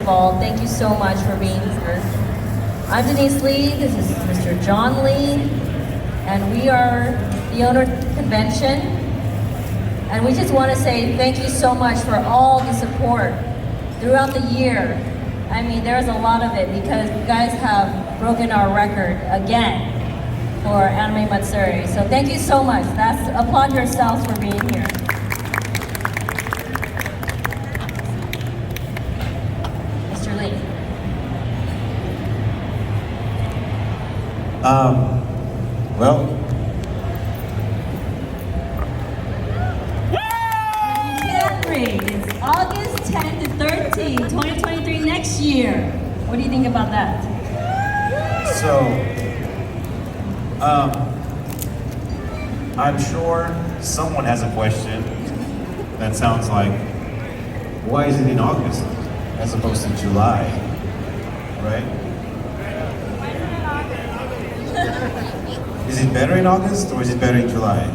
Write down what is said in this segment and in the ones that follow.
all, thank you so much for being here. I'm Denise Lee, this is Mr. John Lee, and we are the owner of the convention. And we just want to say thank you so much for all the support throughout the year. I mean, there's a lot of it because you guys have broken our record again for Anime Matsuri. So thank you so much. Applaud yourselves for being here. Mr. Lee. Well, It's August 10th to 13th, 2023 next year. What do you think about that? so, I'm sure someone has a question that sounds like, why is it in August as opposed to July, right? Is it better in August or is it better in July?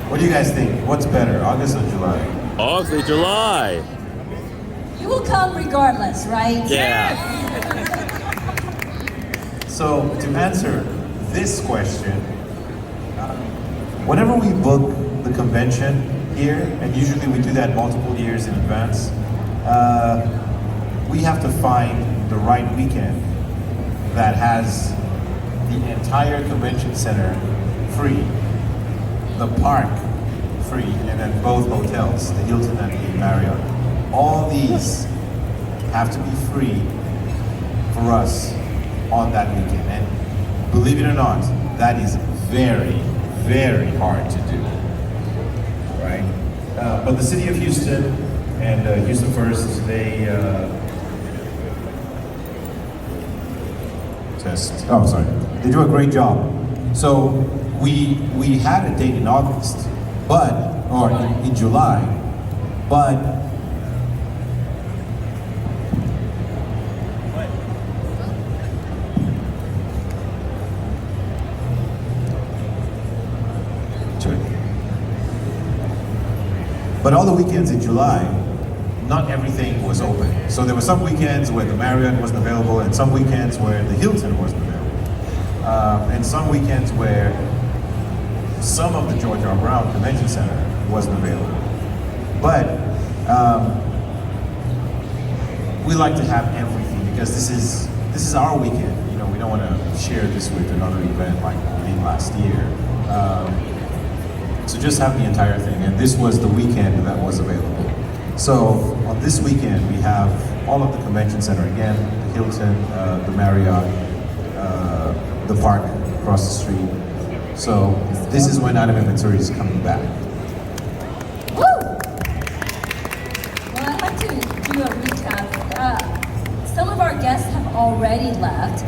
What do you guys think? What's better, August or July? August, July. You will come regardless, right? Yeah. So to answer this question, whenever we book the convention here, and usually we do that multiple years in advance, we have to find the right weekend that has the entire convention center free, the park free, and then both hotels, the Hilton and the Marriott. All these have to be free for us on that weekend. And believe it or not, that is very, very hard to do, right? But the city of Houston and Houston First, they they do a great job. So we had a date in August, or in July, but all the weekends in July, not everything was open. So there were some weekends where the Marriott wasn't available, and some weekends where the Hilton wasn't available, and some weekends where some of the George R. Brown Convention Center wasn't available. But we like to have everything because this is our weekend. You know, we don't want to share this with another event like we did last year. So just have the entire thing, and this was the weekend that was available. So on this weekend, we have all of the convention center again, the Hilton, the Marriott, the park across the street. So this is when Anime Matsuri is coming back. Woo! Well, I'd like to do a recap. Some of our guests have already left.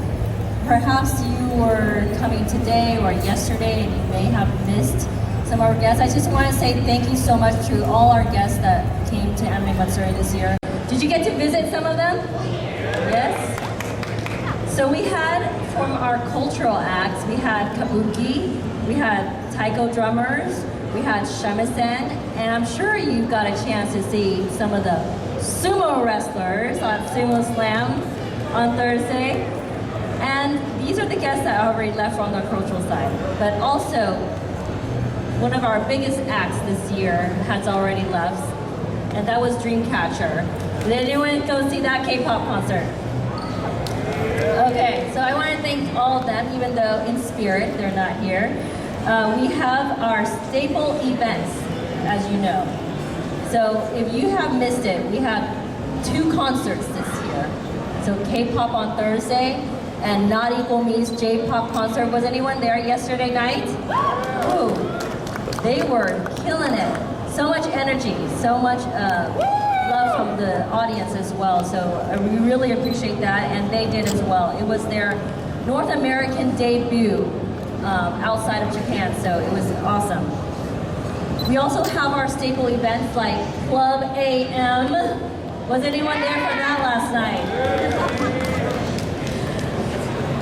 Perhaps you were coming today or yesterday and you may have missed some of our guests. I just want to say thank you so much to all our guests that came to Anime Matsuri this year. Did you get to visit some of them? Yes? So we had, from our cultural acts, we had kabuki, we had taiko drummers, we had shamisen, and I'm sure you got a chance to see some of the sumo wrestlers at Sumo Slam on Thursday. And these are the guests that already left from the cultural side. But also, one of our biggest acts this year has already left, and that was Dreamcatcher. Did anyone go see that K-pop concert? Okay, so I want to thank all of them, even though in spirit they're not here. We have our staple events, as you know. So if you have missed it, we have 2 concerts this year. So K-pop on Thursday, and Not Equal Me's J-pop concert. Was anyone there yesterday night? Ooh. They were killing it. So much energy, so much love from the audience as well. So we really appreciate that, and they did as well. It was their North American debut outside of Japan, so it was awesome. We also have our staple events like Club AM. Was anyone there for that last night?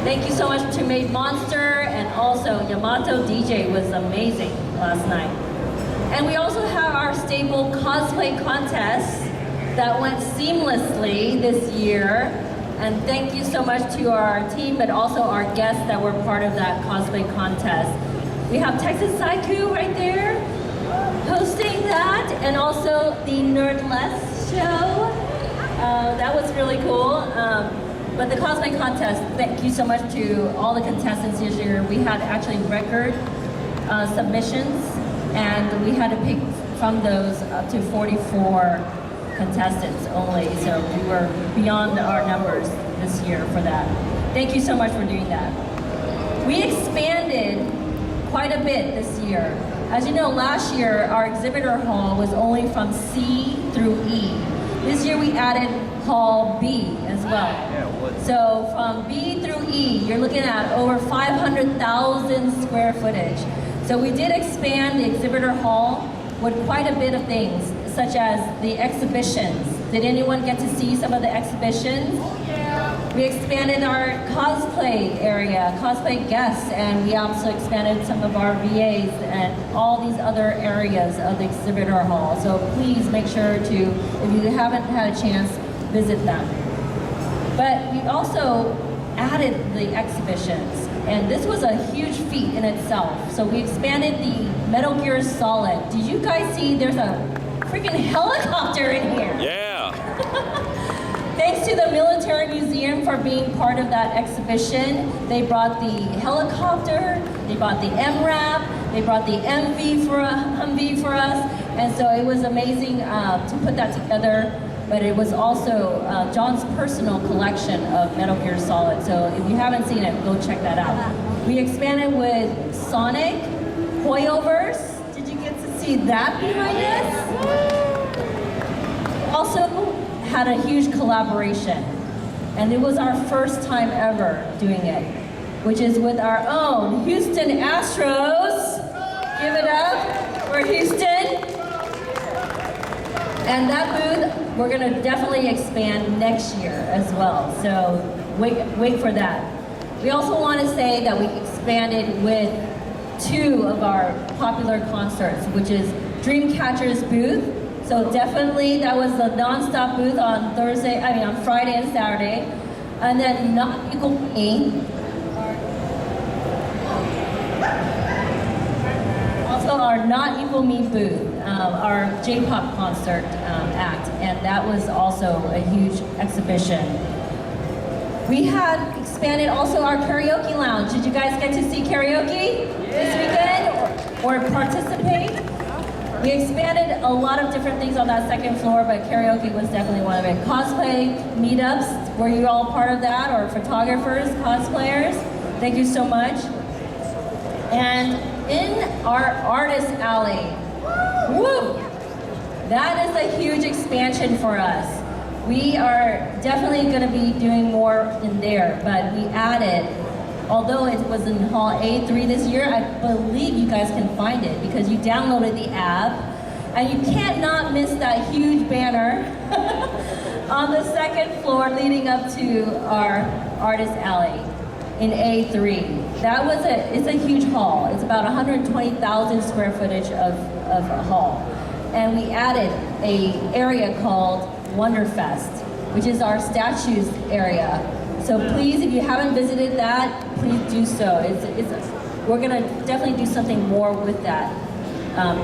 Thank you so much to Made Monster, and also Yamato DJ was amazing last night. And we also have our staple cosplay contest that went seamlessly this year. And thank you so much to our team, but also our guests that were part of that cosplay contest. We have Texas Saiku right there hosting that, and also the Nerdless show. That was really cool. But the cosplay contest, thank you so much to all the contestants this year. We had actually record submissions, and we had to pick from those up to 44 contestants only. So we were beyond our numbers this year for that. Thank you so much for doing that. We expanded quite a bit this year. As you know, last year our exhibitor hall was only from C through E. This year we added Hall B as well. So from B through E, you're looking at over 500,000 square footage. So we did expand the exhibitor hall with quite a bit of things, such as the exhibitions. Did anyone get to see some of the exhibitions? We expanded our cosplay area, cosplay guests, and we also expanded some of our VAs and all these other areas of the exhibitor hall. So please make sure to, if you haven't had a chance, visit them. But we also added the exhibitions, and this was a huge feat in itself. So we expanded the Metal Gear Solid. Did you guys see there's a freaking helicopter in here? Yeah. Thanks to the Military Museum for being part of that exhibition. They brought the helicopter, they brought the MRAP, they brought the Humvee for us, and so it was amazing to put that together. But it was also John's personal collection of Metal Gear Solid. So if you haven't seen it, go check that out. We expanded with Sonic, Hoyoverse. Did you get to see that behind us? Also had a huge collaboration. And it was our first time ever doing it, which is with our own Houston Astros. Give it up for Houston. And that booth, we're gonna definitely expand next year as well. So wait for that. We also want to say that we expanded with 2 of our popular concerts, which is Dreamcatcher's booth. So definitely that was the non-stop booth on Friday and Saturday. And then Not Equal Me. Also our Not Equal Me booth. Our J-pop concert act, and that was also a huge exhibition. We had expanded also our karaoke lounge. Did you guys get to see karaoke this weekend or participate? We expanded a lot of different things on that second floor, but karaoke was definitely one of it. Cosplay meetups, were you all part of that, or photographers, cosplayers? Thank you so much. And in our artist alley, woo! That is a huge expansion for us. We are definitely going to be doing more in there, but we added, although it was in Hall A3 this year, I believe you guys can find it because you downloaded the app, and you can't not miss that huge banner on the second floor leading up to our artist alley in A3. It's a huge hall. It's about 120,000 square footage of a hall. And we added an area called Wonderfest, which is our statues area. So please, if you haven't visited that, please do so. We're gonna definitely do something more with that,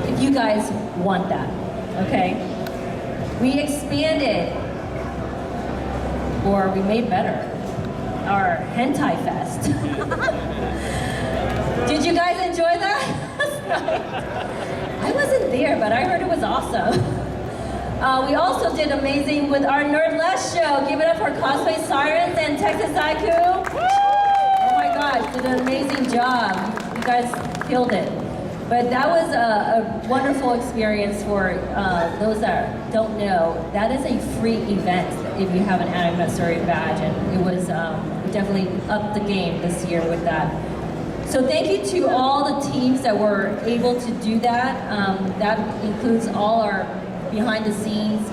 if you guys want that, okay? We expanded, or we made better, our Hentai Fest. Did you guys enjoy that? I wasn't there, but I heard it was awesome. We also did amazing with our Nerdless show. Give it up for Cosplay Sirens and Texas Haiku. Oh my gosh, did an amazing job. You guys killed it. But that was a wonderful experience for those that don't know. That is a free event if you have an Anime Matsuri badge, and it was definitely up the game this year with that. So thank you to all the teams that were able to do that. That includes all our behind the scenes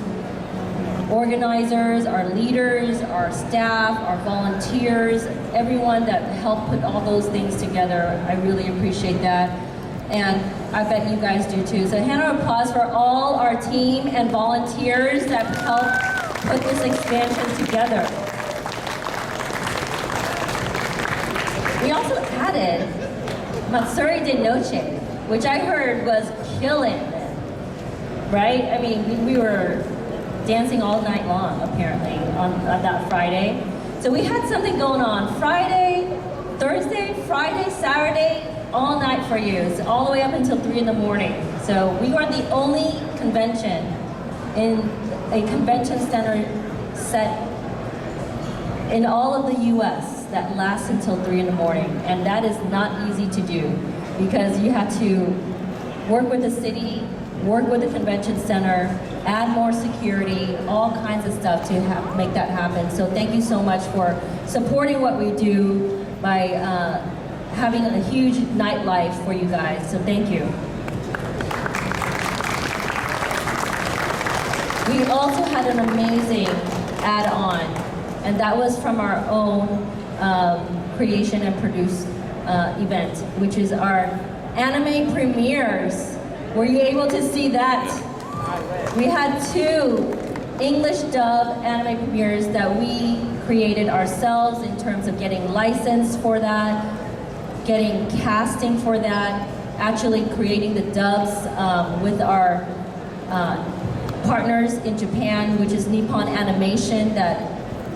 organizers, our leaders, our staff, our volunteers, everyone that helped put all those things together. I really appreciate that. and I bet you guys do too. So hand of applause for all our team and volunteers that helped put this expansion together. We also added Matsuri de Noche, which I heard was killing it, right? I mean, we were dancing all night long, apparently, on that Friday. So we had something going on Friday, Thursday, Friday, Saturday, all night for you. It's all the way up until 3 in the morning. So we are the only convention in a convention center set in all of the US that lasts until 3 in the morning. And that is not easy to do because you have to work with the city, work with the convention center, add more security, all kinds of stuff to make that happen. So thank you so much for supporting what we do by having a huge nightlife for you guys. So thank you. We also had an amazing add-on, and that was from our own creation and produce event, which is our anime premieres. Were you able to see that? We had 2 English dub anime premieres that we created ourselves in terms of getting licensed for that, getting casting for that, actually creating the dubs with our partners in Japan, which is Nippon Animation, that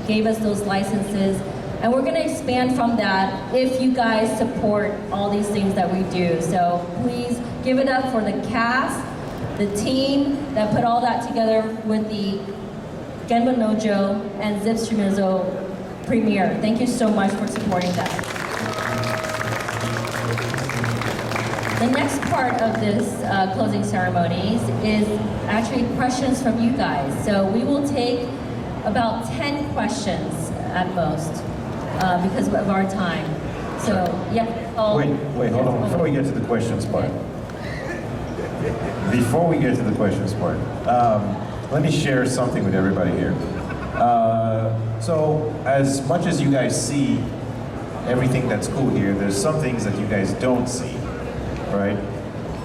gave us those licenses. And we're gonna expand from that if you guys support all these things that we do. So please give it up for the cast, the team that put all that together with the Genba Nojo and Zips Shimizu premiere. Thank you so much for supporting that. The next part of this closing ceremonies is actually questions from you guys. So we will take about 10 questions at most because of our time. So yeah. Wait, hold on. Before we get to the questions part. Let me share something with everybody here. So as much as you guys see everything that's cool here, there's some things that you guys don't see, right?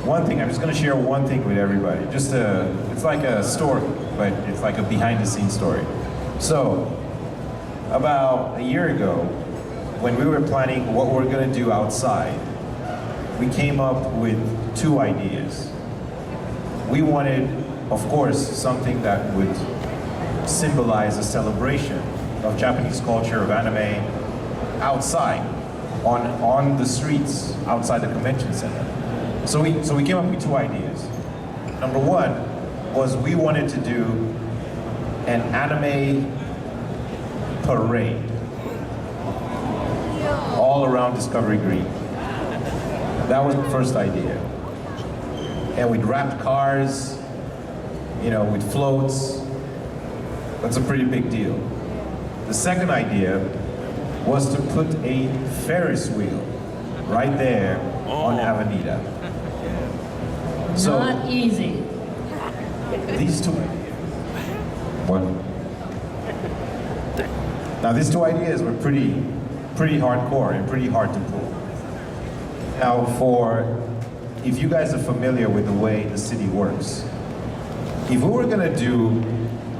One thing, I'm just gonna share one thing with everybody. It's like a story, but it's like a behind the scenes story. So, about a year ago, when we were planning what we're gonna do outside, we came up with 2 ideas. We wanted, of course, something that would symbolize a celebration of Japanese culture, of anime, outside, on the streets, outside the convention center. So we came up with 2 ideas. Number 1 was we wanted to do an anime parade all around Discovery Green. That was the first idea. And we'd wrap cars, with floats. That's a pretty big deal. The second idea was to put a Ferris wheel right there on Avenida. So, not easy. These 2 Now these 2 ideas were pretty hardcore and pretty hard to pull. Now if you guys are familiar with the way the city works, if we were gonna do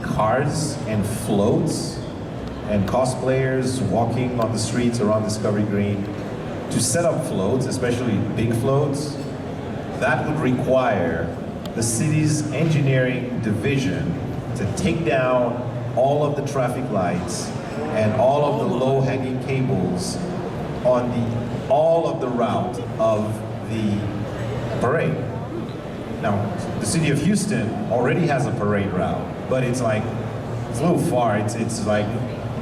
cars and floats and cosplayers walking on the streets around Discovery Green, to set up floats, especially big floats, that would require the city's engineering division to take down all of the traffic lights and all of the low-hanging cables on all of the route of the parade. Now, the city of Houston already has a parade route, but it's a little far. It's like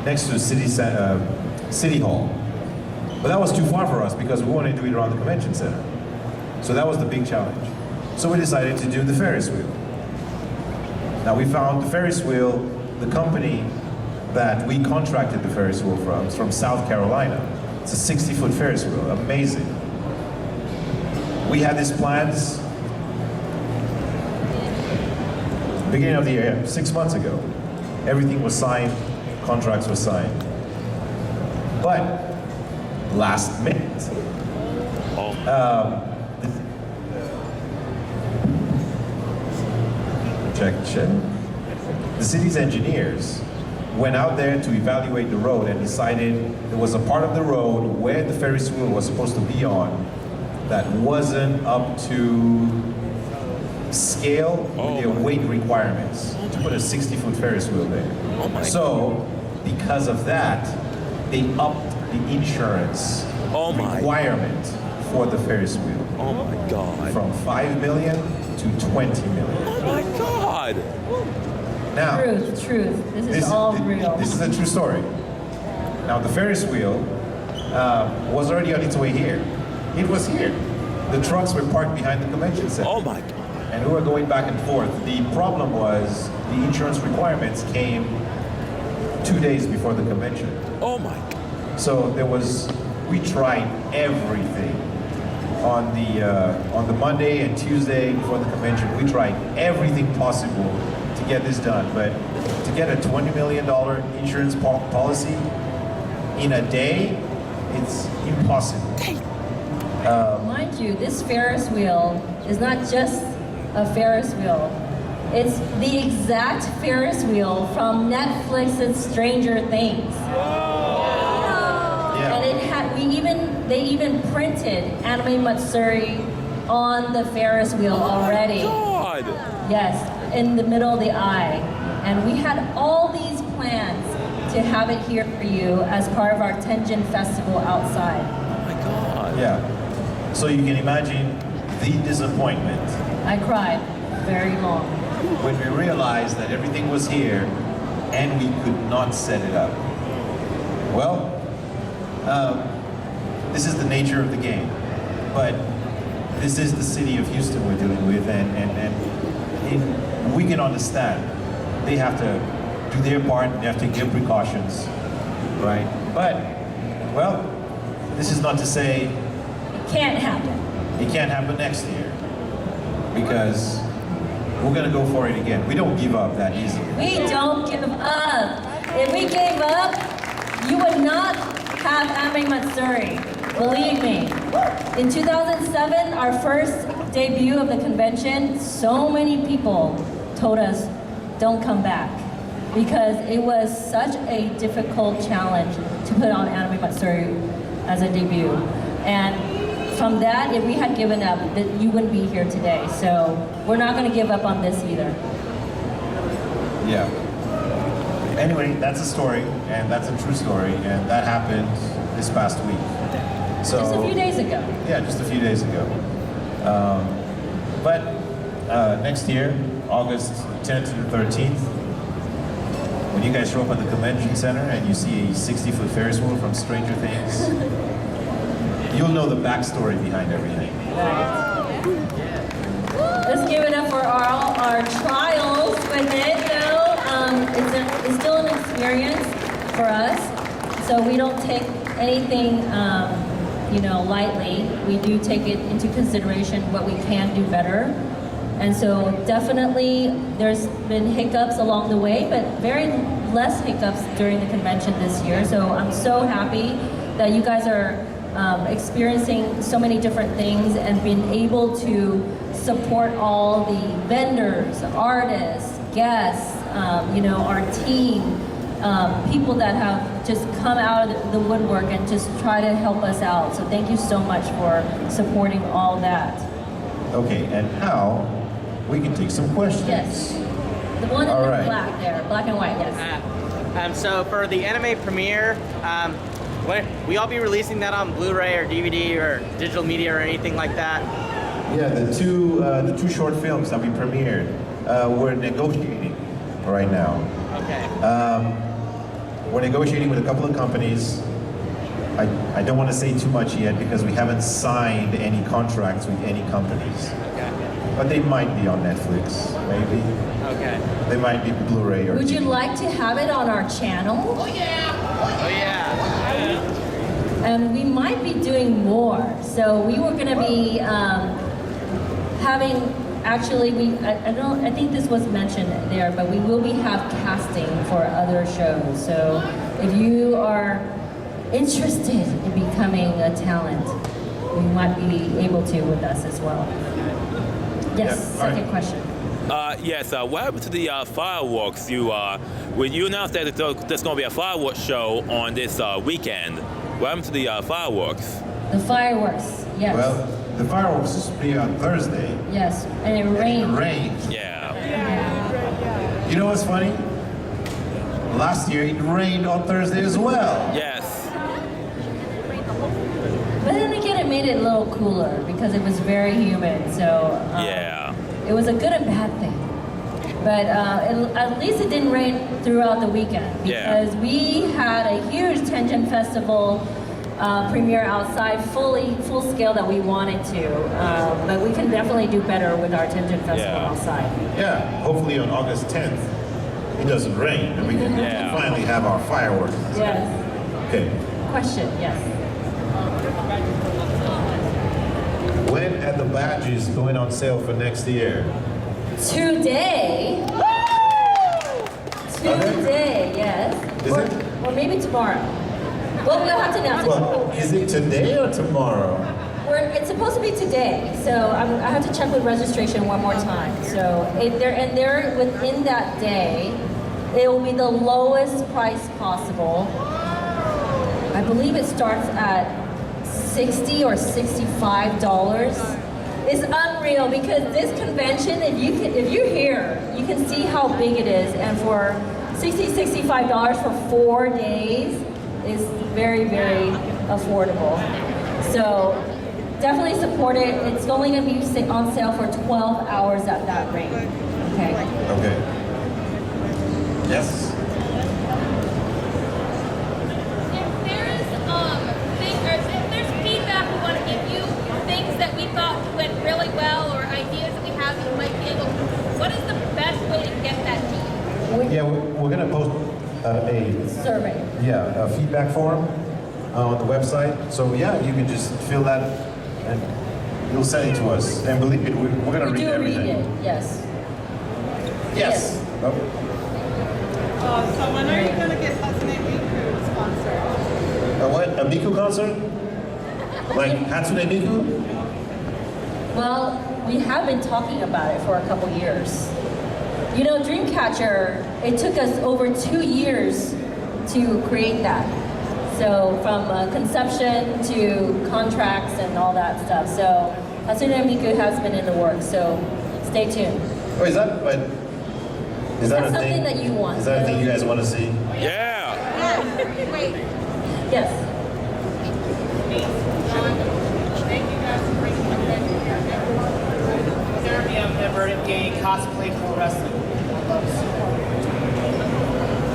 next to the city hall. But that was too far for us because we wanted to do it around the convention center. So that was the big challenge. So we decided to do the Ferris wheel. Now we found the Ferris wheel, the company that we contracted the Ferris wheel from, is from South Carolina. It's a 60-foot Ferris wheel, amazing. We had these plans beginning of the year, 6 months ago. Everything was signed, contracts were signed. But last minute, Objection. The city's engineers went out there to evaluate the road and decided there was a part of the road where the Ferris wheel was supposed to be on that wasn't up to scale with their weight requirements to put a 60-foot Ferris wheel there. Oh my so, because of that, they upped the insurance requirement for the Ferris wheel. Oh my God. From 5 million to 20 million. Oh my God. Now, Truth. This is all real. This is a true story. Now, the Ferris wheel was already on its way here. It was here. The trucks were parked behind the convention center. Oh my God. And we were going back and forth. The problem was the insurance requirements came 2 days before the convention. Oh my God. So we tried everything. On the Monday and Tuesday before the convention, we tried everything possible to get this done. But to get a $20 million insurance policy in a day, it's impossible. Mind you, this Ferris wheel is not just a Ferris wheel. It's the exact Ferris wheel from Netflix's Stranger Things. Yeah. And they even printed Anime Matsuri on the Ferris wheel already. God. Yes, in the middle of the eye. And we had all these plans to have it here for you as part of our Tenjin Festival outside. Oh my God. Yeah. So you can imagine the disappointment I cried very long. when we realized that everything was here and we could not set it up. Well, this is the nature of the game, but this is the city of Houston we're dealing with, and we can understand they have to do their part, they have to give precautions, right? But, well, this is not to say It can't happen. it can't happen next year, because we're gonna go for it again. We don't give up that easily. We don't give up. If we gave up, you would not have Anime Matsuri. Believe me. In 2007, our first debut of the convention, so many people told us, don't come back. Because it was such a difficult challenge to put on Anime Matsuri as a debut. And from that, if we had given up, that you wouldn't be here today. So we're not going to give up on this either. Yeah. Anyway, that's a story, and that's a true story, and that happened this past week. So, Just a few days ago. Yeah, just a few days ago. But next year, August 10th to the 13th, when you guys show up at the convention center and you see a 60-foot Ferris wheel from Stranger Things, you'll know the backstory behind everything. Let's give it up for our trials with it, though. It's still an experience for us, so we don't take anything, lightly. We do take it into consideration what we can do better. And so definitely there's been hiccups along the way, but very less hiccups during the convention this year. So I'm so happy that you guys are experiencing so many different things and being able to support all the vendors, artists, guests, our team, people that have just come out of the woodwork and just try to help us out. So thank you so much for supporting all that. Okay, and now we can take some questions. Yes. The one in All the right. black there, black and white, yes. So for the anime premiere, will y'all be releasing that on Blu-ray or DVD or digital media or anything like that? Yeah, the two short films that we premiered, we're negotiating right now. Okay. We're negotiating with a couple of companies. I don't want to say too much yet because we haven't signed any contracts with any companies. Okay. But they might be on Netflix, maybe. Okay. They might be Blu-ray or Would you DVD. like to have it on our channel? Oh yeah. And we might be doing more. So we were going to be having, actually, I think this was mentioned there, but we will be casting for other shows. So if you are interested in becoming a talent, you might be able to with us as well. Yes, Yeah, all second right. question. Yes. What happened to the fireworks? When you announced that there's going to be a fireworks show on this weekend. What happened to the fireworks? The fireworks, yes. Well, the fireworks is supposed to be on Thursday. Yes, and it rained. It rained. Yeah. You know what's funny? Last year it rained on Thursday as well. Yes. But then again, it made it a little cooler because it was very humid. So Yeah. it was a good and bad thing. But at least it didn't rain throughout the weekend Yeah. because we had a huge Tenjin Festival premiere outside, full scale that we wanted to. But we can definitely do better with our Tenjin Festival Yeah. outside. Yeah, hopefully on August 10th it doesn't rain and we can Yeah. finally have our fireworks. Yes. Okay. Question, yes. When are the badges going on sale for next year? Today. Today, yes. Is it? Or maybe tomorrow. Well, we'll have to announce it. Well, is it today or tomorrow? It's supposed to be today, so I have to check with registration one more time. So they're within that day, it will be the lowest price possible. I believe it starts at $60 or $65. It's unreal because this convention, if you're here, you can see how big it is, and for $65 for 4 days is very, very affordable. So definitely support it. It's only going to be on sale for 12 hours at that rate. Okay. Okay. Yes. If there's feedback we want to give you, things that we thought went really well, or ideas that we have that you might be able to, what is the best way to get that to you? Yeah, we're gonna post Survey. a feedback form on the website. So yeah, you can just fill that and you'll send it to us. And believe me, we're gonna We read do everything. read it, yes. Yes. Oh. So when are you going to get Hatsume Miku sponsored? What? A Miku concert? Like Hatsune Miku? Well, we have been talking about it for a couple years. You know, Dreamcatcher, it took us over 2 years to create that. So from conception to contracts and all that stuff. So Hatsune Miku has been in the works, so stay tuned. Oh, is that a That's thing? something that you want. Is that a thing you guys want to see? Yeah. Wait. Yes. Thank you guys for bringing the event here. Jeremy, I'm member in gay cosplay pro wrestling.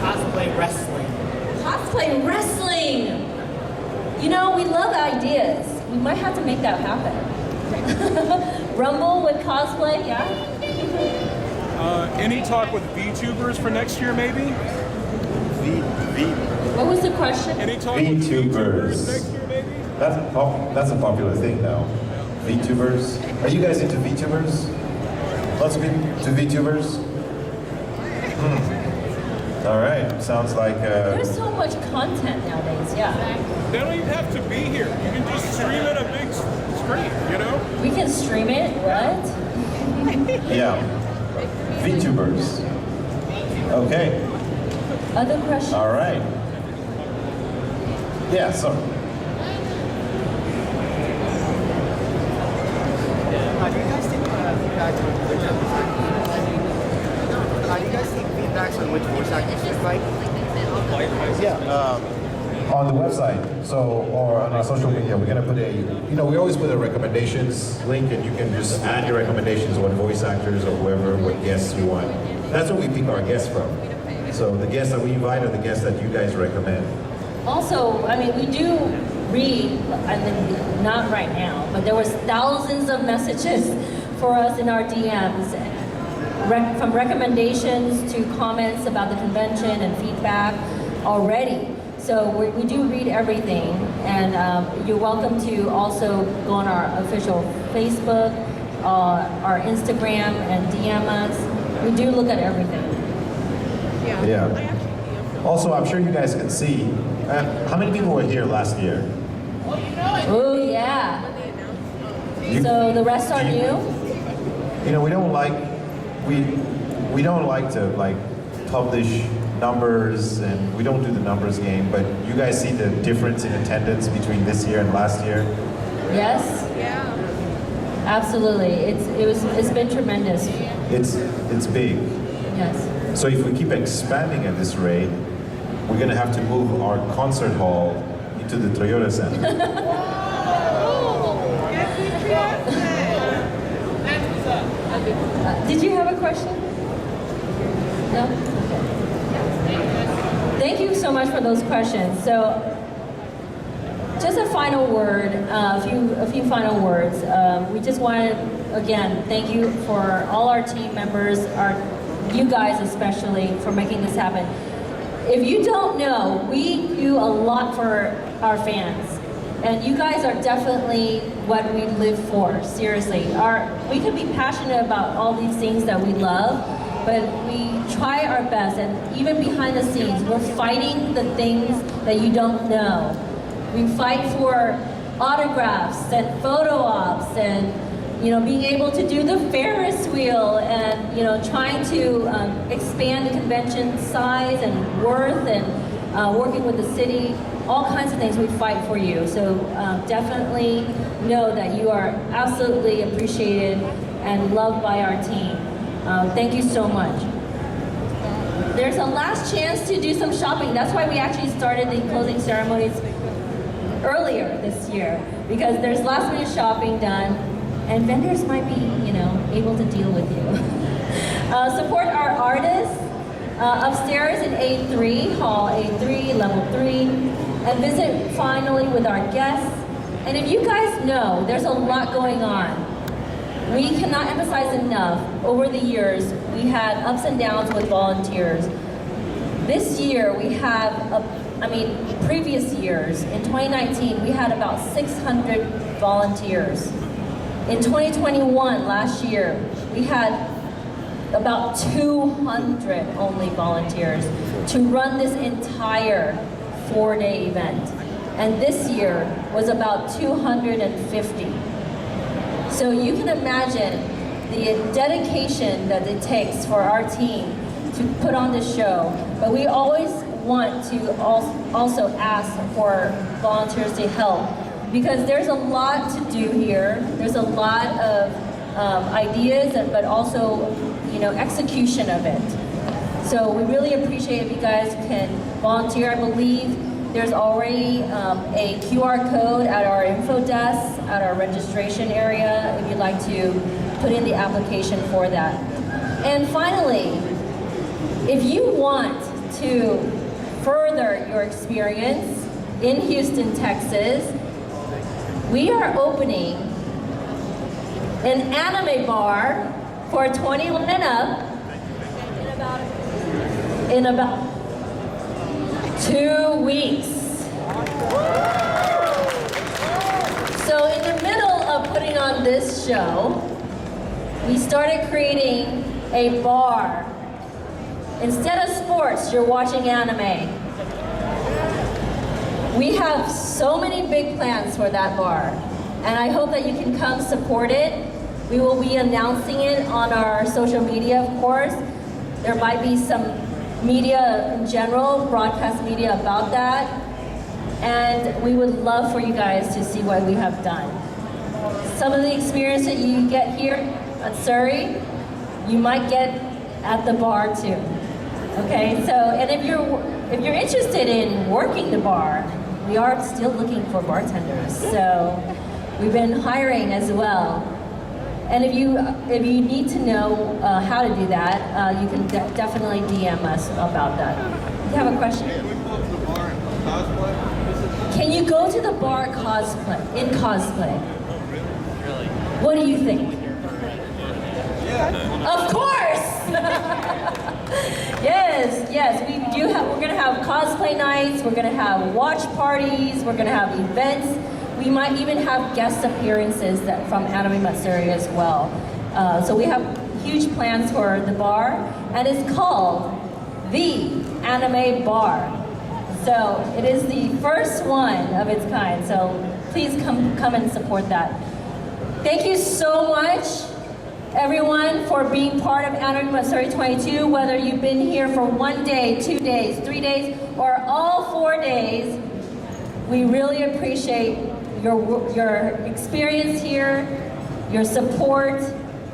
Cosplay wrestling. Cosplay wrestling! You know, we love ideas. We might have to make that happen. Rumble with cosplay, yeah? Any talk with VTubers for next year, maybe? What was the question? Any talk with VTubers next year, maybe? That's a popular thing now. VTubers. Are you guys into VTubers? Lots of people to VTubers? All right. Sounds like. There's so much content nowadays, yeah. They don't even have to be here. You can just stream at a big screen, you know? We can stream it, what? Yeah. VTubers. Okay. Other questions? All right. Yeah. So. Do you guys take feedback on which do you guys take feedback on which voice actors you like? Yeah. On the website, or on our social media, we're gonna put we always put a recommendations link, and you can just add your recommendations, what voice actors or whoever, what guests you want. That's where we pick our guests from. So the guests that we invite are the guests that you guys recommend. Also, I mean, we do read, I mean, not right now, but there was thousands of messages for us in our DMs, from recommendations to comments about the convention and feedback already. So we do read everything, and you're welcome to also go on our official Facebook, our Instagram, and DM us. We do look at everything. Yeah. Also, I'm sure you guys can see, how many people were here last year? Oh yeah. So the rest are new? We don't like we don't like to like publish numbers, and we don't do the numbers game, but you guys see the difference in attendance between this year and last year? Yes? Yeah. Absolutely. It's been tremendous. It's big. Yes. So if we keep expanding at this rate, we're gonna have to move our concert hall into the Toyota Center. Did you have a question? No? Okay. Thank you so much for those questions. So, just a final word, a few final words. We just want to, again, thank you for all our team members, you guys especially, for making this happen. If you don't know, we do a lot for our fans. And you guys are definitely what we live for, seriously. We can be passionate about all these things that we love, but we try our best, and even behind the scenes, we're fighting the things that you don't know. We fight for autographs and photo ops and being able to do the Ferris wheel and trying to expand the convention size and worth and working with the city. All kinds of things we fight for you. So definitely know that you are absolutely appreciated and loved by our team. Thank you so much. There's a last chance to do some shopping. That's why we actually started the closing ceremonies earlier this year, because there's last minute shopping done and vendors might be, able to deal with you. Support our artists upstairs in A3, Hall A3, Level 3. And visit finally with our guests. And if you guys know, there's a lot going on. We cannot emphasize enough, over the years, we had ups and downs with volunteers. This year, we have, previous years, in 2019, we had about 600 volunteers. In 2021, last year, we had about 200 only volunteers to run this entire 4-day event. And this year was about 250. So you can imagine the dedication that it takes for our team to put on this show. But we always want to also ask for volunteers to help, because there's a lot to do here. There's a lot of ideas, but also execution of it. So we really appreciate if you guys can volunteer. I believe there's already a QR code at our info desk, at our registration area, if you'd like to put in the application for that. And finally, if you want to further your experience in Houston, Texas, we are opening an anime bar for 21 and up in about 2 weeks. So in the middle of putting on this show, we started creating a bar. Instead of sports, you're watching anime. We have so many big plans for that bar, and I hope that you can come support it. We will be announcing it on our social media, of course. There might be some media in general, broadcast media about that. And we would love for you guys to see what we have done. Some of the experience that you get here at Surrey, you might get at the bar too. Okay, so, and if you're interested in working the bar, we are still looking for bartenders. So we've been hiring as well. And if you need to know how to do that, you can definitely DM us about that. Do you have a question? Can you go to the bar in cosplay? What do you think? Of course! Yes, we're gonna have cosplay nights, we're gonna have watch parties, we're gonna have events. We might even have guest appearances from Anime Matsuri as well. So we have huge plans for the bar, and it's called the Anime Bar. So it is the first one of its kind. So please come and support that. Thank you so much. everyone for being part of Anime Matsuri 22, whether you've been here for 1 day, 2 days, 3 days, or all 4 days. We really appreciate your experience here, your support,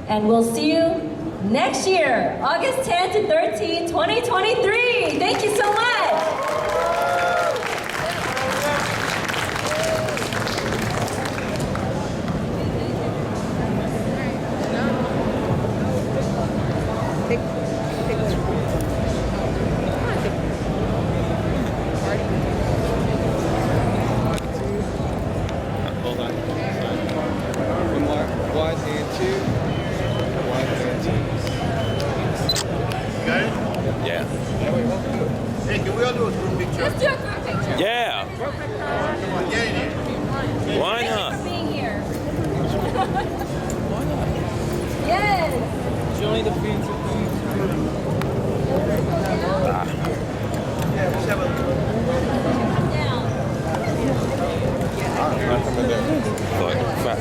and we'll see you next year, August 10 to 13, 2023. Thank you so much. Hold on. One and two. One and two. Got it? Yeah. Hey, can we all do a group picture? Let's do a group picture. Yeah. Come on, get in here. Why Thank you not? for being here. Yes. Join the fancy Yeah, let's have a... Come down. Look, fat.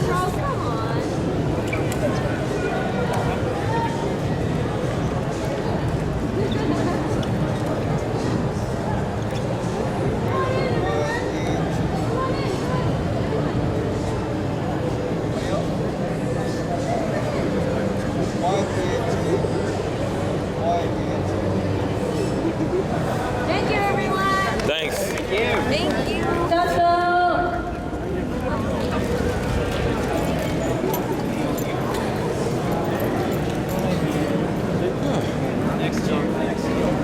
Charles, come on. Thank you, everyone. Thanks. Thank you. Taco.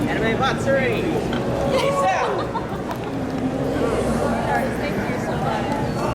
Anime Matsuri. Peace out.